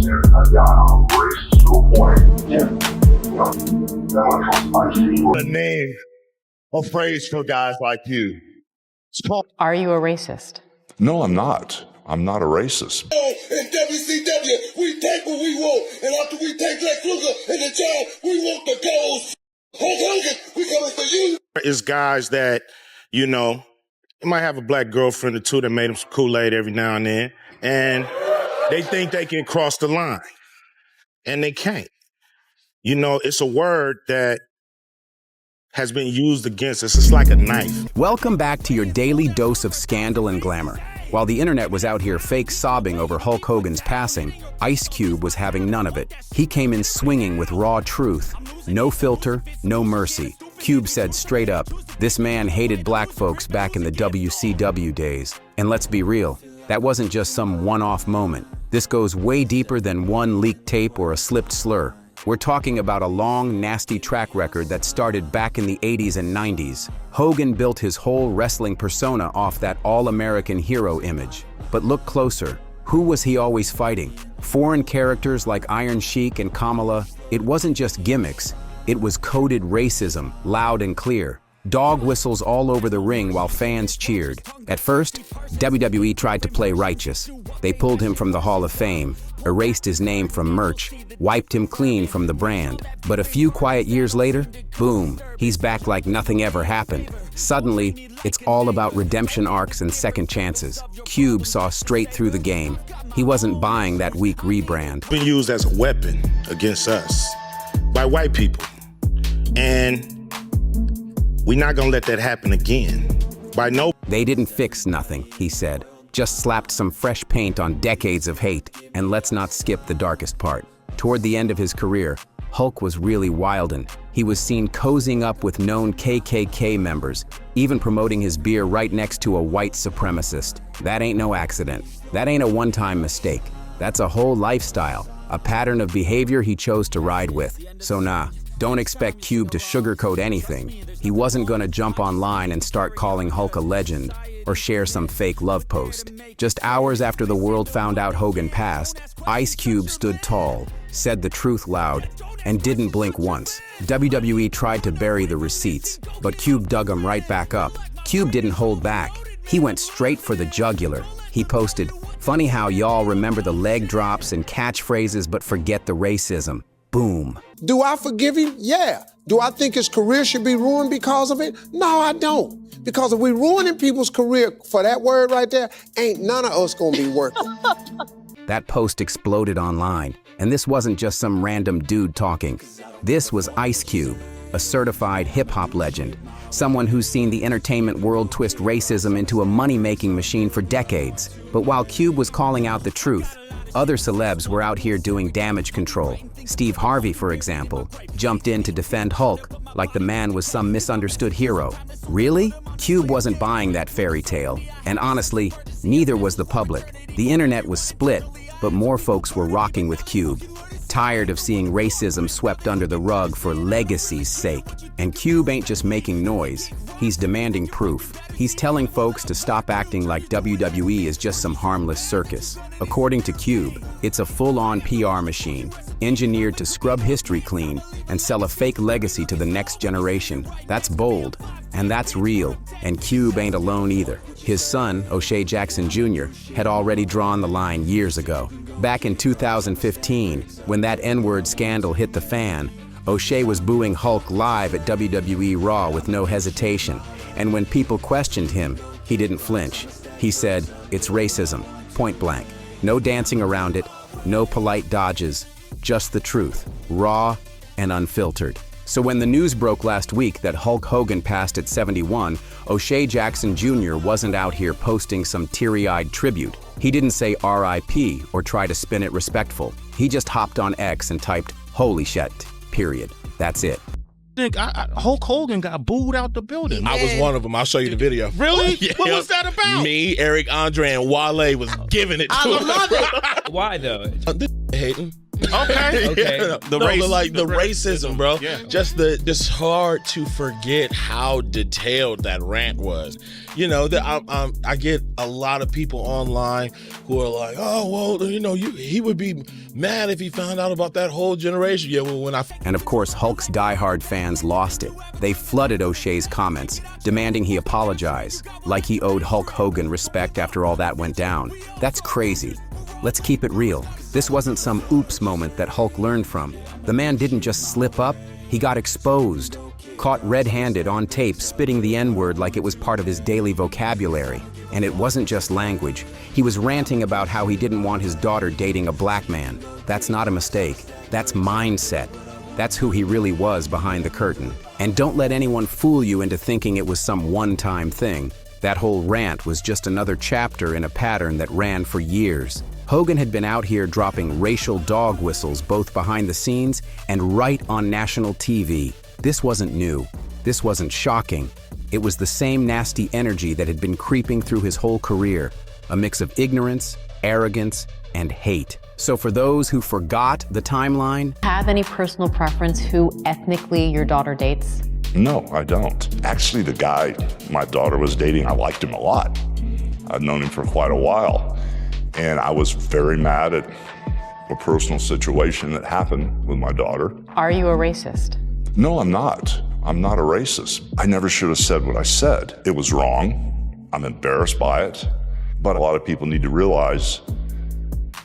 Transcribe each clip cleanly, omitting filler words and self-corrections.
and I've gotten racist to a point. You know, then when it comes to Ice Cube. A name or phrase for guys like you. Are you a racist? No, I'm not. I'm not a racist. In WCW, we take what we want, and after we take Lex Luger and the job, we want the goals. Hulk Hogan, we coming for you. It's guys that, you know, they might have a black girlfriend or two that made them some Kool-Aid every now and then, and they think they can cross the line, and they can't. You know, it's a word that has been used against us. It's like a knife. Welcome back to your daily dose of scandal and glamour. While the internet was out here fake sobbing over Hulk Hogan's passing, Ice Cube was having none of it. He came in swinging with raw truth. No filter, no mercy. Cube said straight up, this man hated black folks back in the WCW days. And let's be real, that wasn't just some one-off moment. This goes way deeper than one leaked tape or a slipped slur. We're talking about a long, nasty track record that started back in the 80s and 90s. Hogan built his whole wrestling persona off that all-American hero image. But look closer. Who was he always fighting? Foreign characters like Iron Sheik and Kamala? It wasn't just gimmicks. It was coded racism, loud and clear. Dog whistles all over the ring while fans cheered. At first, WWE tried to play righteous. They pulled him from the Hall of Fame, erased his name from merch, wiped him clean from the brand. But a few quiet years later, boom, he's back like nothing ever happened. Suddenly, it's all about redemption arcs and second chances. Cube saw straight through the game. He wasn't buying that weak rebrand. Been used as a weapon against us by white people. And we're not gonna let that happen again. They didn't fix nothing, he said. Just slapped some fresh paint on decades of hate. And let's not skip the darkest part. Toward the end of his career, Hulk was really wildin'. He was seen cozying up with known KKK members, even promoting his beer right next to a white supremacist. That ain't no accident. That ain't a one-time mistake. That's a whole lifestyle, a pattern of behavior he chose to ride with. So nah, don't expect Cube to sugarcoat anything. He wasn't gonna jump online and start calling Hulk a legend or share some fake love post. Just hours after the world found out Hogan passed, Ice Cube stood tall, said the truth loud, and didn't blink once. WWE tried to bury the receipts, but Cube dug them right back up. Cube didn't hold back. He went straight for the jugular. He posted, "Funny how y'all remember the leg drops and catchphrases but forget the racism." Boom. Do I forgive him? Yeah. Do I think his career should be ruined because of it? No, I don't. Because if we ruining people's career for that word right there, ain't none of us gonna be working. That post exploded online, and this wasn't just some random dude talking. This was Ice Cube, a certified hip-hop legend, someone who's seen the entertainment world twist racism into a money-making machine for decades. But while Cube was calling out the truth, other celebs were out here doing damage control. Steve Harvey, for example, jumped in to defend Hulk like the man was some misunderstood hero. Really? Cube wasn't buying that fairy tale. And honestly, neither was the public. The internet was split, but more folks were rocking with Cube. Tired of seeing racism swept under the rug for legacy's sake. And Cube ain't just making noise, he's demanding proof. He's telling folks to stop acting like WWE is just some harmless circus. According to Cube, it's a full-on PR machine, engineered to scrub history clean and sell a fake legacy to the next generation. That's bold, and that's real, and Cube ain't alone either. His son, O'Shea Jackson Jr., had already drawn the line years ago. Back in 2015, when that N-word scandal hit the fan, O'Shea was booing Hulk live at WWE Raw with no hesitation. And when people questioned him, he didn't flinch. He said, "It's racism, point blank. No dancing around it, no polite dodges, just the truth, raw and unfiltered." So when the news broke last week that Hulk Hogan passed at 71, O'Shea Jackson Jr. wasn't out here posting some teary-eyed tribute. He didn't say RIP or try to spin it respectful. He just hopped on X and typed, "Holy shit," period. That's it. Hulk Hogan got booed out the building. I was one of them. I'll show you the video. Really? Yeah. What was that about? Me, Eric Andre, and Wale was giving it to him. I love it. Why though? Hating. Okay. Yeah, The racism, bro. Yeah. Just hard to forget how detailed that rant was. You know, I get a lot of people online who are like, oh, well, you know, he would be mad if he found out about that whole generation. Yeah, well, And of course, Hulk's diehard fans lost it. They flooded O'Shea's comments, demanding he apologize, like he owed Hulk Hogan respect after all that went down. That's crazy. Let's keep it real. This wasn't some oops moment that Hulk learned from. The man didn't just slip up, he got exposed. Caught red-handed on tape spitting the N-word like it was part of his daily vocabulary. And it wasn't just language. He was ranting about how he didn't want his daughter dating a black man. That's not a mistake. That's mindset. That's who he really was behind the curtain. And don't let anyone fool you into thinking it was some one-time thing. That whole rant was just another chapter in a pattern that ran for years. Hogan had been out here dropping racial dog whistles both behind the scenes and right on national TV. This wasn't new. This wasn't shocking. It was the same nasty energy that had been creeping through his whole career, a mix of ignorance, arrogance, and hate. So for those who forgot the timeline, Have any personal preference who ethnically your daughter dates? No, I don't. Actually, the guy my daughter was dating, I liked him a lot. I'd known him for quite a while. And I was very mad at a personal situation that happened with my daughter. Are you a racist? No, I'm not. I'm not a racist. I never should have said what I said. It was wrong. I'm embarrassed by it. But a lot of people need to realize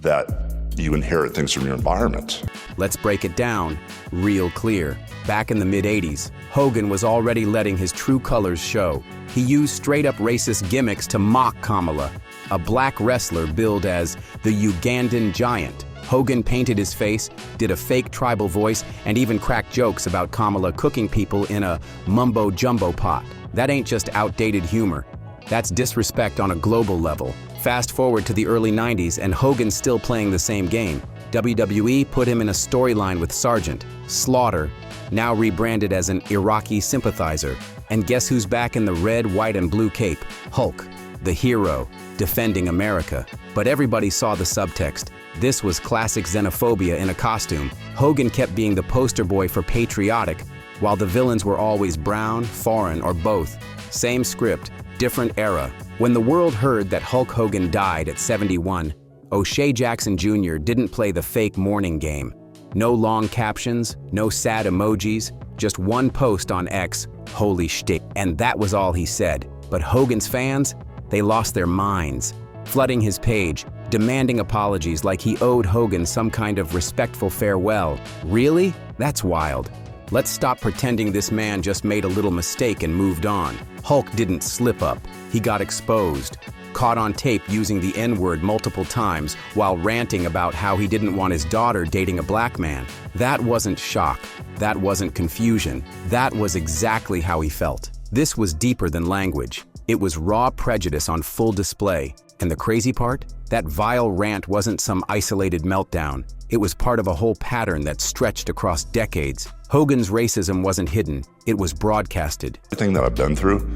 that you inherit things from your environment. let's break it down real clear. Back in the mid-'80s, Hogan was already letting his true colors show. He used straight-up racist gimmicks to mock Kamala, a black wrestler billed as the Ugandan Giant. Hogan painted his face, did a fake tribal voice, and even cracked jokes about Kamala cooking people in a mumbo-jumbo pot. That ain't just outdated humor. That's disrespect on a global level. Fast forward to the early 90s and Hogan's still playing the same game. WWE put him in a storyline with Sergeant Slaughter, now rebranded as an Iraqi sympathizer. And guess who's back in the red, white, and blue cape? Hulk, the hero, defending America. But everybody saw the subtext. This was classic xenophobia in a costume. Hogan kept being the poster boy for patriotic, while the villains were always brown, foreign, or both. Same script, different era. When the world heard that Hulk Hogan died at 71, O'Shea Jackson Jr. didn't play the fake mourning game. No long captions, no sad emojis, just one post on X, "Holy shit," and that was all he said. But Hogan's fans, they lost their minds, flooding his page, demanding apologies like he owed Hogan some kind of respectful farewell. Really? That's wild. Let's stop pretending this man just made a little mistake and moved on. Hulk didn't slip up. He got exposed, caught on tape using the N-word multiple times while ranting about how he didn't want his daughter dating a black man. That wasn't shock. That wasn't confusion. That was exactly how he felt. This was deeper than language. It was raw prejudice on full display. And the crazy part? That vile rant wasn't some isolated meltdown. It was part of a whole pattern that stretched across decades. Hogan's racism wasn't hidden. It was broadcasted. Everything that I've been through,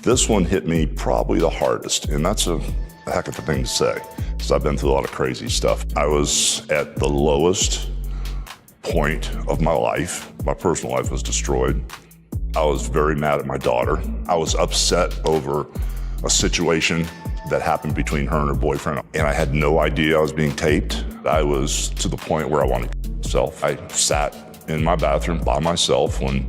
this one hit me probably the hardest, and that's a heck of a thing to say, because I've been through a lot of crazy stuff. I was at the lowest point of my life. My personal life was destroyed. I was very mad at my daughter. I was upset over a situation that happened between her and her boyfriend, and I had no idea I was being taped. I was to the point where I wanted to kill myself. I sat in my bathroom by myself when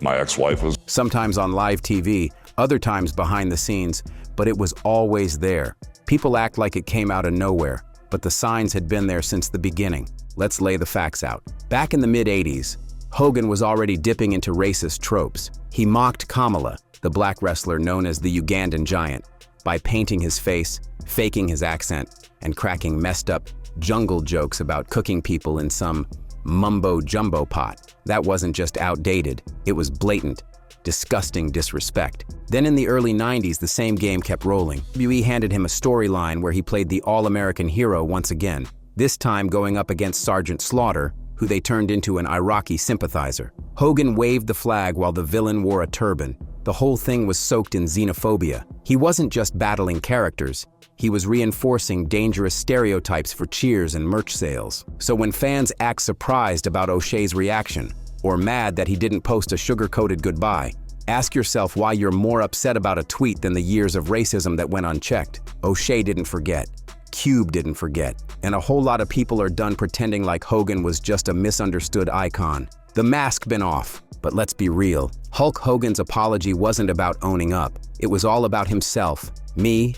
my ex-wife was Sometimes on live TV, other times behind the scenes, but it was always there. People act like it came out of nowhere, but the signs had been there since the beginning. Let's lay the facts out. Back in the mid-'80s, Hogan was already dipping into racist tropes. He mocked Kamala, the black wrestler known as the Ugandan Giant, by painting his face, faking his accent, and cracking messed up jungle jokes about cooking people in some mumbo-jumbo pot. That wasn't just outdated, it was blatant, disgusting disrespect. Then in the early 90s, the same game kept rolling. WWE handed him a storyline where he played the all-American hero once again, this time going up against Sergeant Slaughter, who they turned into an Iraqi sympathizer. Hogan waved the flag while the villain wore a turban. The whole thing was soaked in xenophobia. He wasn't just battling characters, He was reinforcing dangerous stereotypes for cheers and merch sales. So when fans act surprised about O'Shea's reaction, or mad that he didn't post a sugar-coated goodbye, ask yourself why you're more upset about a tweet than the years of racism that went unchecked. O'Shea didn't forget. Cube didn't forget. And a whole lot of people are done pretending like Hogan was just a misunderstood icon. The mask been off, but let's be real. Hulk Hogan's apology wasn't about owning up. It was all about himself. Me.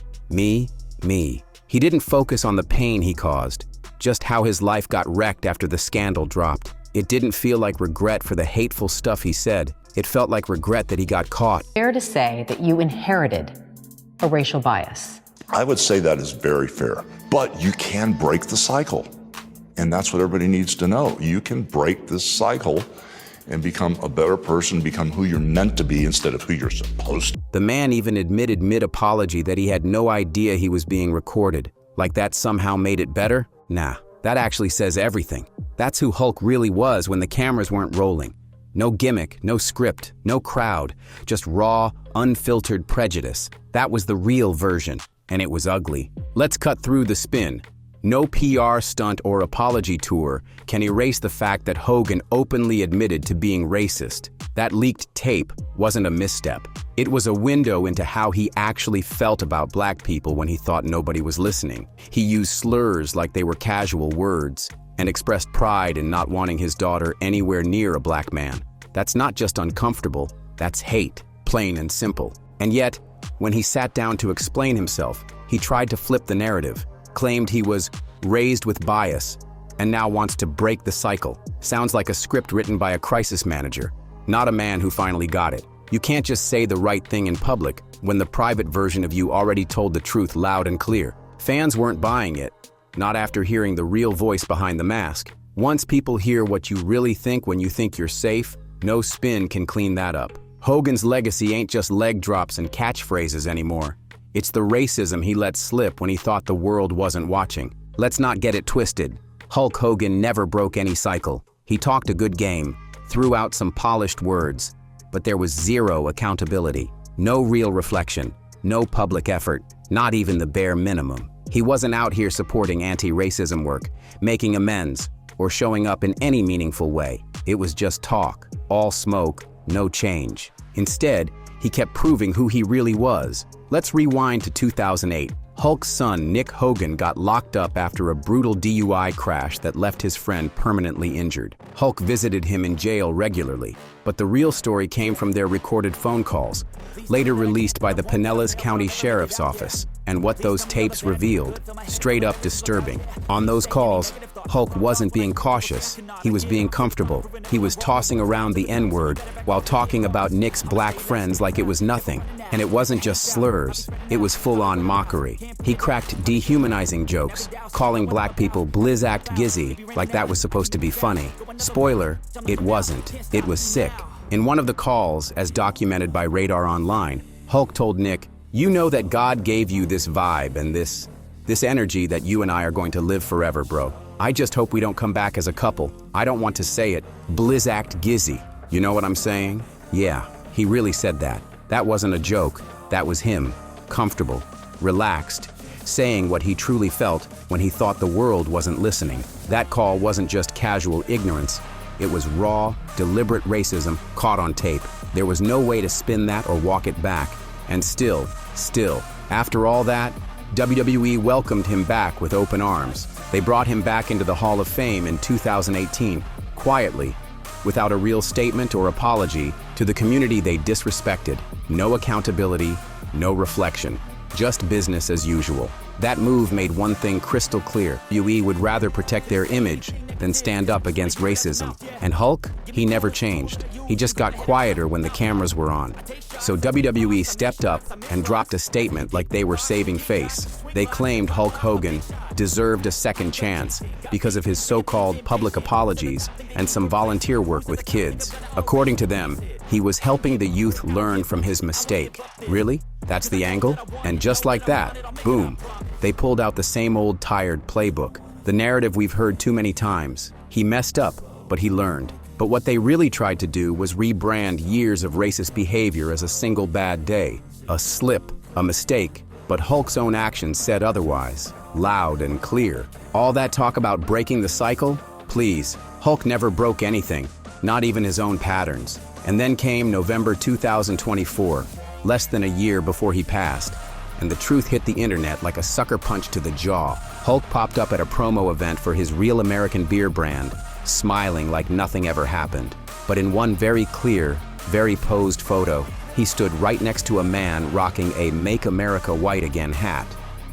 He didn't focus on the pain he caused, just how his life got wrecked after the scandal dropped. It didn't feel like regret for the hateful stuff he said. It felt like regret that he got caught. Fair to say that you inherited a racial bias. I would say that is very fair, but you can break the cycle. And that's what everybody needs to know. You can break this cycle and become a better person, become who you're meant to be instead of who you're supposed to. The man even admitted mid-apology that he had no idea he was being recorded. Like that somehow made it better? Nah, that actually says everything. That's who Hulk really was when the cameras weren't rolling. No gimmick, no script, no crowd, just raw, unfiltered prejudice. That was the real version, and it was ugly. Let's cut through the spin. No PR stunt or apology tour can erase the fact that Hogan openly admitted to being racist. That leaked tape wasn't a misstep. It was a window into how he actually felt about black people when he thought nobody was listening. He used slurs like they were casual words and expressed pride in not wanting his daughter anywhere near a black man. That's not just uncomfortable, that's hate, plain and simple. And yet, when he sat down to explain himself, he tried to flip the narrative, claimed he was raised with bias, and now wants to break the cycle. Sounds like a script written by a crisis manager, not a man who finally got it. You can't just say the right thing in public when the private version of you already told the truth loud and clear. Fans weren't buying it, not after hearing the real voice behind the mask. Once people hear what you really think when you think you're safe, no spin can clean that up. Hogan's legacy ain't just leg drops and catchphrases anymore. It's the racism he let slip when he thought the world wasn't watching. Let's not get it twisted. Hulk Hogan never broke any cycle. He talked a good game, threw out some polished words, but there was zero accountability, no real reflection, no public effort, not even the bare minimum. He wasn't out here supporting anti-racism work, making amends, or showing up in any meaningful way. It was just talk, all smoke, no change. Instead, he kept proving who he really was. Let's rewind to 2008. Hulk's son, Nick Hogan, got locked up after a brutal DUI crash that left his friend permanently injured. Hulk visited him in jail regularly, but the real story came from their recorded phone calls, later released by the Pinellas County Sheriff's Office. And what those tapes revealed, straight up disturbing. On those calls, Hulk wasn't being cautious, he was being comfortable. He was tossing around the N-word while talking about Nick's black friends like it was nothing. And it wasn't just slurs, it was full-on mockery. He cracked dehumanizing jokes, calling black people blizzacked gizzy like that was supposed to be funny. Spoiler, it wasn't. It was sick. In one of the calls, as documented by Radar Online, Hulk told Nick, "You know that God gave you this vibe and this energy that you and I are going to live forever, bro. I just hope we don't come back as a couple. I don't want to say it, blizzacked gizzy. You know what I'm saying?" Yeah, he really said that. That wasn't a joke. That was him, comfortable, relaxed, saying what he truly felt when he thought the world wasn't listening. That call wasn't just casual ignorance. It was raw, deliberate racism caught on tape. There was no way to spin that or walk it back. And still, after all that, WWE welcomed him back with open arms. They brought him back into the Hall of Fame in 2018, quietly, without a real statement or apology to the community they disrespected. No accountability, no reflection, just business as usual. That move made one thing crystal clear. WWE would rather protect their image than stand up against racism. And Hulk, he never changed. He just got quieter when the cameras were on. So WWE stepped up and dropped a statement like they were saving face. They claimed Hulk Hogan deserved a second chance because of his so-called public apologies and some volunteer work with kids. According to them, he was helping the youth learn from his mistake. Really? That's the angle? And just like that, boom, they pulled out the same old tired playbook. The narrative we've heard too many times. He messed up, but he learned. But what they really tried to do was rebrand years of racist behavior as a single bad day. A slip, a mistake, but but Hulk's own actions said otherwise, loud and clear. All that talk about breaking the cycle? Please, Hulk never broke anything, not even his own patterns. And then came November 2024, less than a year before he passed, and the truth hit the internet like a sucker punch to the jaw. Hulk popped up at a promo event for his Real American beer brand, smiling like nothing ever happened. But in one very clear, very posed photo, he stood right next to a man rocking a Make America White Again hat,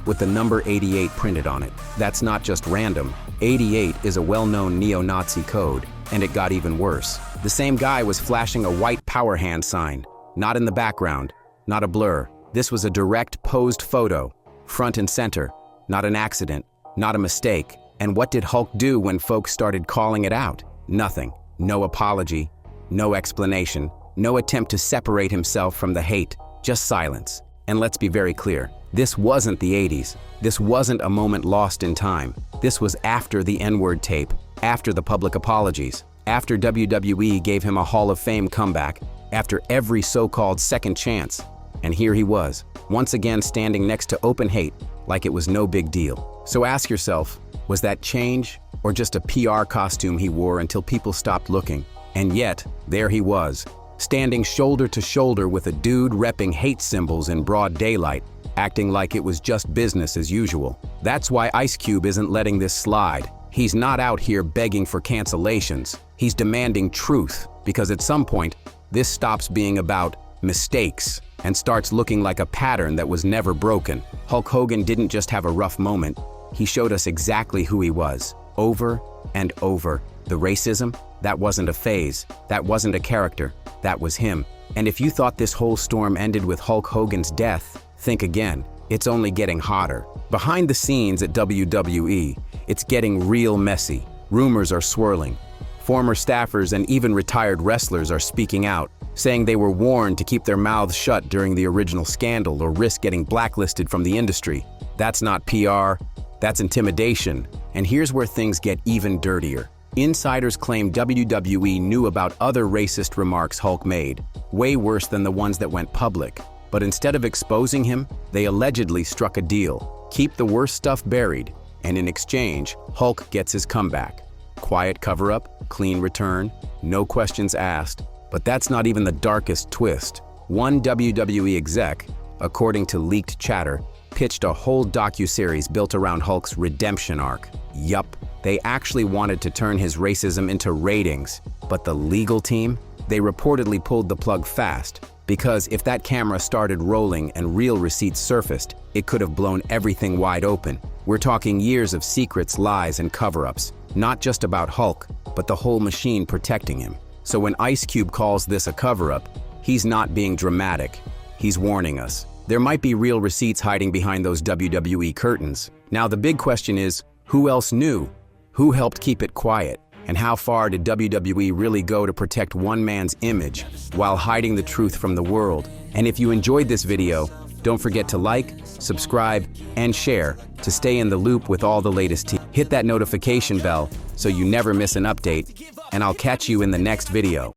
with the number 88 printed on it. That's not just random. 88 is a well-known neo-Nazi code, and it got even worse. The same guy was flashing a white power hand sign, not in the background, not a blur. This was a direct posed photo, front and center, not an accident, not a mistake. And what did Hulk do when folks started calling it out? Nothing. No apology, no explanation, no attempt to separate himself from the hate, just silence. And let's be very clear, this wasn't the 80s. This wasn't a moment lost in time. This was after the N-word tape, after the public apologies, after WWE gave him a Hall of Fame comeback, after every so-called second chance. And here he was, once again standing next to open hate like it was no big deal. So ask yourself, was that change or just a PR costume he wore until people stopped looking? And yet, there he was, standing shoulder to shoulder with a dude repping hate symbols in broad daylight, acting like it was just business as usual. That's why Ice Cube isn't letting this slide. He's not out here begging for cancellations. He's demanding truth, because at some point, this stops being about mistakes and starts looking like a pattern that was never broken. Hulk Hogan didn't just have a rough moment. He showed us exactly who he was, over and over. The racism? That wasn't a phase. That wasn't a character. That was him. And if you thought this whole storm ended with Hulk Hogan's death, think again. It's only getting hotter. Behind the scenes at WWE, it's getting real messy. Rumors are swirling. Former staffers and even retired wrestlers are speaking out, saying they were warned to keep their mouths shut during the original scandal or risk getting blacklisted from the industry. That's not PR, that's intimidation. And here's where things get even dirtier. Insiders claim WWE knew about other racist remarks Hulk made, way worse than the ones that went public. But instead of exposing him, they allegedly struck a deal. Keep the worst stuff buried, and in exchange, Hulk gets his comeback. Quiet cover-up, clean return, no questions asked. But that's not even the darkest twist. One WWE exec, according to leaked chatter, pitched a whole docuseries built around Hulk's redemption arc. Yup, they actually wanted to turn his racism into ratings. But the legal team? They reportedly pulled the plug fast, because if that camera started rolling and real receipts surfaced, it could have blown everything wide open. We're talking years of secrets, lies, and cover-ups, not just about Hulk, but the whole machine protecting him. So when Ice Cube calls this a cover-up, he's not being dramatic. He's warning us. There might be real receipts hiding behind those WWE curtains. Now the big question is, who else knew? Who helped keep it quiet? And how far did WWE really go to protect one man's image while hiding the truth from the world? And if you enjoyed this video, don't forget to like, subscribe, and share to stay in the loop with all the latest tea. Hit that notification bell so you never miss an update, and I'll catch you in the next video.